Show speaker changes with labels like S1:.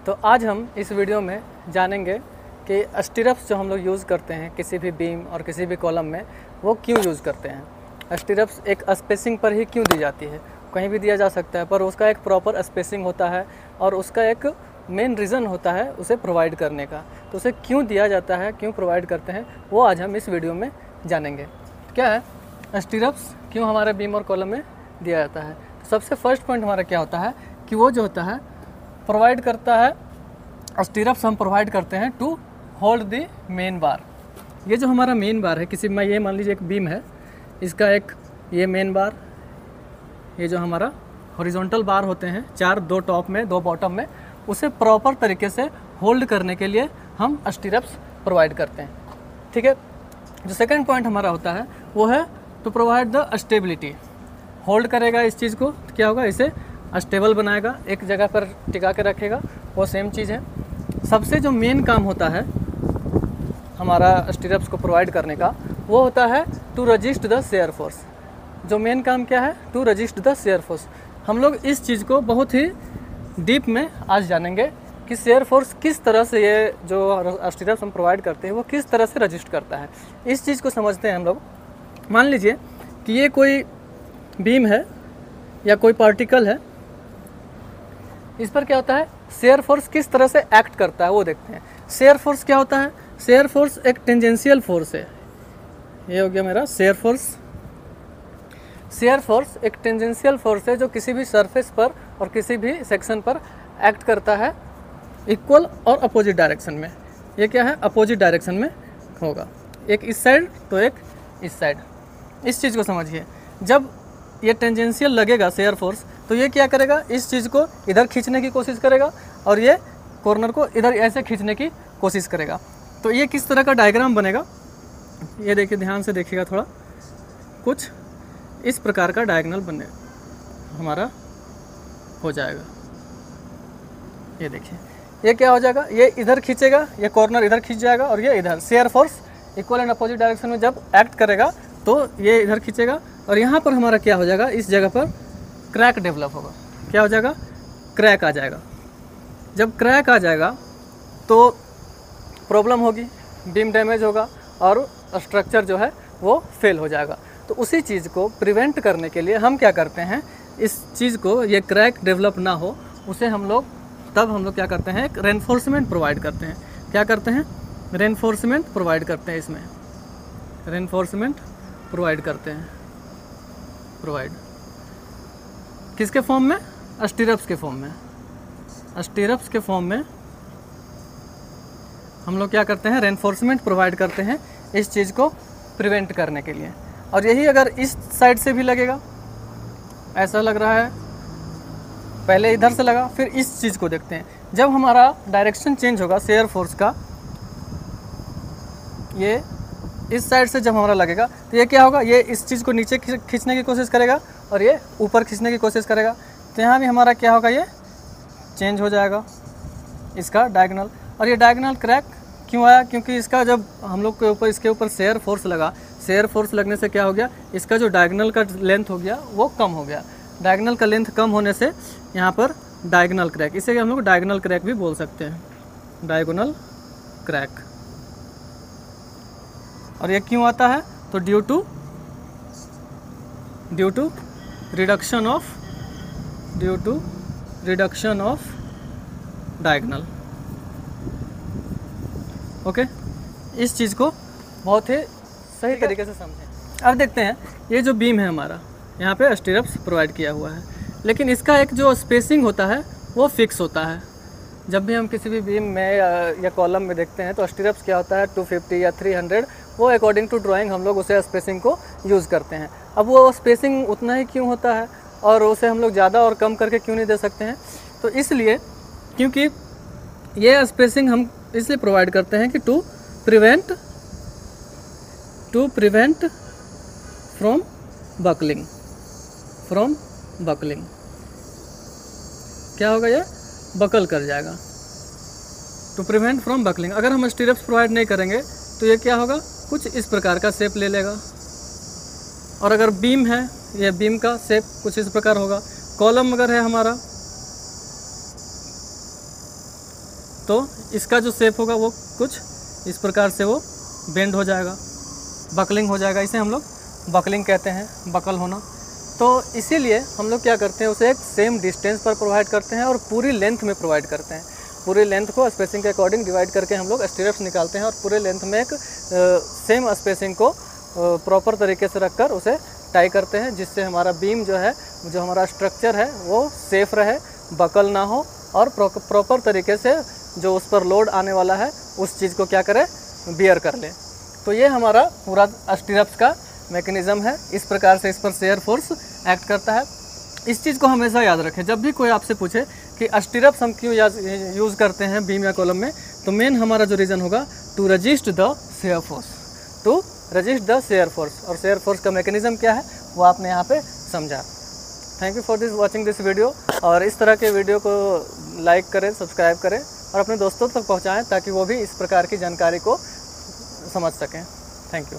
S1: तो आज हम इस वीडियो में जानेंगे कि स्टीरप्स जो हम लोग यूज़ करते हैं किसी भी बीम और किसी भी कॉलम में, वो क्यों यूज़ करते हैं। स्टीरप्स एक स्पेसिंग पर ही क्यों दी जाती है, कहीं भी दिया जा सकता है, पर उसका एक प्रॉपर स्पेसिंग होता है और उसका एक मेन रीज़न होता है उसे प्रोवाइड करने का। तो उसे क्यों दिया जाता है, क्यों प्रोवाइड करते हैं, वो आज हम इस वीडियो में जानेंगे। क्या है स्टीरप्स क्यों हमारे बीम और कॉलम में दिया जाता है। तो सबसे फर्स्ट पॉइंट हमारा क्या होता है कि वो जो होता है प्रोवाइड करता है, स्टीरप्स हम प्रोवाइड करते हैं to hold the main bar. ये जो हमारा मेन बार है, किसी में ये मान लीजिए एक बीम है, इसका एक ये मेन बार, ये जो हमारा हॉरिजॉन्टल बार होते हैं चार, दो टॉप में दो बॉटम में, उसे प्रॉपर तरीके से होल्ड करने के लिए हम स्टीरप्स प्रोवाइड करते हैं। ठीक है। जो सेकंड पॉइंट हमारा होता है वो है to provide the stability. Hold करेगा इस चीज़ को, तो क्या होगा, इसे स्टेबल बनाएगा, एक जगह पर टिका के रखेगा, वो सेम चीज़ है। सबसे जो मेन काम होता है हमारा स्टीरप्स को प्रोवाइड करने का, वो होता है to resist the shear force. जो मेन काम क्या है, to resist the shear force. हम लोग इस चीज़ को बहुत ही डीप में आज जानेंगे कि शेयर फोर्स किस तरह से, ये जो स्टीरप्स हम प्रोवाइड करते हैं वो किस तरह से रजिस्ट करता है। इस चीज़ को समझते हैं हम लोग। मान लीजिए कि ये कोई बीम है या कोई पार्टिकल है, इस पर क्या होता है, शेयर फोर्स किस तरह से एक्ट करता है वो देखते हैं। शेयर फोर्स क्या होता है, शेयर फोर्स एक टेंजेंशियल फोर्स है। ये हो गया मेरा शेयर फोर्स। शेयर फोर्स एक टेंजेंशियल फोर्स है जो किसी भी सरफेस पर और किसी भी सेक्शन पर एक्ट करता है इक्वल और अपोजिट डायरेक्शन में। ये क्या है, अपोजिट डायरेक्शन में होगा, एक इस साइड तो एक इस साइड। इस चीज़ को समझिए, जब ये टेंजेंशियल लगेगा शेयर फोर्स, तो ये क्या करेगा, इस चीज़ को इधर खींचने की कोशिश करेगा और ये कॉर्नर को इधर ऐसे खींचने की कोशिश करेगा। तो ये किस तरह का डायग्राम बनेगा, ये देखिए, ध्यान से देखिएगा थोड़ा, कुछ इस प्रकार का डायगोनल बने हमारा हो जाएगा। ये देखिए, ये क्या हो जाएगा, ये इधर खींचेगा, ये कॉर्नर इधर खींच जाएगा और ये इधर। Shear force equal and opposite direction में जब एक्ट करेगा तो ये इधर खींचेगा और यहाँ पर हमारा क्या हो जाएगा, इस जगह पर क्रैक डेवलप होगा। क्या हो जाएगा, क्रैक आ जाएगा। जब क्रैक आ जाएगा तो प्रॉब्लम होगी, बीम डैमेज होगा और स्ट्रक्चर जो है वो फेल हो जाएगा। तो उसी चीज़ को प्रिवेंट करने के लिए हम क्या करते हैं, इस चीज़ को, ये क्रैक डेवलप ना हो, उसे हम लोग क्या करते हैं, एक रेनफोर्समेंट प्रोवाइड करते हैं। क्या करते हैं, रेनफोर्समेंट प्रोवाइड करते हैं। इसमें रेनफोर्समेंट प्रोवाइड करते हैं। प्रोवाइड किसके फॉर्म में, स्टीरप्स के फॉर्म में। स्टीरप्स के फॉर्म में हम लोग क्या करते हैं, रेनफोर्समेंट प्रोवाइड करते हैं इस चीज़ को प्रिवेंट करने के लिए। और यही अगर इस साइड से भी लगेगा, ऐसा लग रहा है, पहले इधर से लगा, फिर इस चीज़ को देखते हैं। जब हमारा डायरेक्शन चेंज होगा शेयर फोर्स का, ये इस साइड से जब हमारा लगेगा तो ये क्या होगा, ये इस चीज़ को नीचे खींचने की कोशिश करेगा और ये ऊपर खींचने की कोशिश करेगा। तो यहाँ भी हमारा क्या होगा, ये चेंज हो जाएगा इसका डायगोनल। और ये डायगोनल क्रैक क्यों आया, क्योंकि इसका जब हम लोग के ऊपर, इसके ऊपर शेयर फोर्स लगा, शेयर फोर्स लगने से क्या हो गया, इसका जो डायगोनल का लेंथ हो गया वो कम हो गया। डायगोनल का लेंथ कम होने से यहाँ पर डायगोनल क्रैक, इसे हम लोग डायगोनल क्रैक भी बोल सकते हैं, डायगोनल क्रैक। और ये क्यों आता है, तो due to reduction of diagonal. Okay, इस चीज़ को बहुत ही सही तरीके से समझें। अब देखते हैं, ये जो बीम है हमारा, यहाँ पे स्टीरप्स प्रोवाइड किया हुआ है, लेकिन इसका एक जो स्पेसिंग होता है वो फिक्स होता है। जब भी हम किसी भी बीम में या कॉलम में देखते हैं तो स्टीरप्स क्या होता है, 250 या 300, वो अकॉर्डिंग टू ड्राइंग हम लोग उसे स्पेसिंग को यूज़ करते हैं। अब वो स्पेसिंग उतना ही क्यों होता है और उसे हम लोग ज़्यादा और कम करके क्यों नहीं दे सकते हैं, तो इसलिए क्योंकि ये स्पेसिंग हम इसलिए प्रोवाइड करते हैं कि टू प्रिवेंट फ्रॉम बकलिंग। क्या होगा, ये बकल कर जाएगा। To prevent from buckling. अगर हम स्टीरप्स प्रोवाइड नहीं करेंगे तो ये क्या होगा, कुछ इस प्रकार का शेप ले लेगा। और अगर बीम है, ये बीम का शेप कुछ इस प्रकार होगा। कॉलम अगर है हमारा, तो इसका जो शेप होगा वो कुछ इस प्रकार से वो बेंड हो जाएगा, बकलिंग हो जाएगा। इसे हम लोग बकलिंग कहते हैं, बकल होना। तो इसीलिए हम लोग क्या करते हैं, उसे एक सेम डिस्टेंस पर प्रोवाइड करते हैं और पूरी लेंथ में प्रोवाइड करते हैं। पूरी लेंथ को स्पेसिंग के अकॉर्डिंग डिवाइड करके हम लोग स्टीरप्स निकालते हैं और पूरे लेंथ में एक सेम स्पेसिंग को प्रॉपर तरीके से रखकर उसे टाई करते हैं, जिससे हमारा बीम जो है, जो हमारा स्ट्रक्चर है वो सेफ रहे, बकल ना हो और प्रॉपर तरीके से जो उस पर लोड आने वाला है उस चीज़ को क्या करे, बियर कर ले। तो ये हमारा पूरा स्टीरप्स का मैकेनिज़्म है। इस प्रकार से इस पर शेयर फोर्स एक्ट करता है। इस चीज़ को हमेशा याद रखें, जब भी कोई आपसे पूछे कि स्टीरप्स हम क्यों यूज़ करते हैं बीम या कॉलम में, तो मेन हमारा जो रीज़न होगा to resist the shear force, to resist the shear force. और शेयर फोर्स का मैकेनिज़्म क्या है वो आपने यहाँ पे समझा। Thank you for watching this video. और इस तरह के वीडियो को लाइक करें, सब्सक्राइब करें और अपने दोस्तों तक पहुँचाएँ ताकि वो भी इस प्रकार की जानकारी को समझ सकें। Thank you.